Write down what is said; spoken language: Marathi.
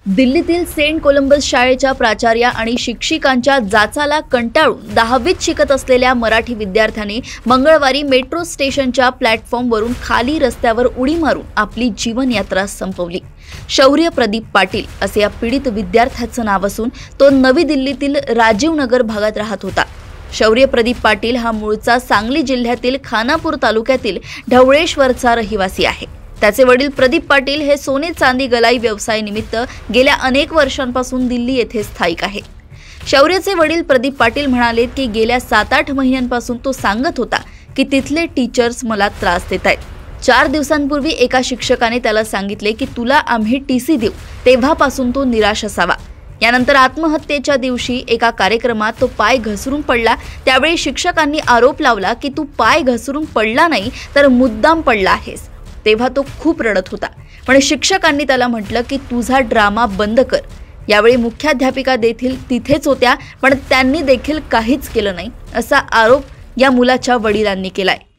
दिल्लीतील सेंट कोलंबस शाळेच्या प्राचार्या आणि शिक्षिकांच्या जाचाला कंटाळून 10वीत शिकत असलेल्या मराठी विद्यार्थ्यांनी मंगळवारी मेट्रो स्टेशनच्या प्लॅटफॉर्मवरून खाली रस्त्यावर उडी मारून आपली जीवनयात्रा संपवली। शौर्य प्रदीप पाटील असे या पीडित विद्यार्थ्याचं नाव असून तो नवी दिल्लीतील राजीव नगर भागात राहत होता। शौर्य प्रदीप पाटील हा मूळचा सांगली जिल्ह्यातील खानापूर तालुक्यातील ढवळेश्वरचा रहिवासी आहे। त्याचे वडील प्रदीप पाटील हे सोने चांदी गलाई व्यवसायानिमित्त गेल्या अनेक वर्षांपासून दिल्ली येथे स्थायिक आहे। शौर्यचे वडील प्रदीप पाटील म्हणाले की गेल्या 7-8 महिन्यांपासून तो सांगत होता की तिथले टीचर्स मला त्रास देत आहेत। 4 दिवसांपूर्वी एका शिक्षकाने त्याला सांगितले की तुला आम्ही टीसी देऊ, तेव्हापासून तो निराश असावा। यानंतर आत्महत्येच्या दिवशी एका कार्यक्रमात तो पाय घसरून पडला। त्यावेळी शिक्षकांनी आरोप लावला की तू पाय घसरून पडला नाही तर मुद्दाम पडला आहेस। तेव्हा तो खूप रडत होता, पण शिक्षकांनी त्याला म्हटलं की तुझा ड्रामा बंद कर। यावेळी मुख्याध्यापिका देखील तिथेच होत्या, पण त्यांनी देखील काहीच केलं नाही असा आरोप या मुलाच्या वडिलांनी केलाय।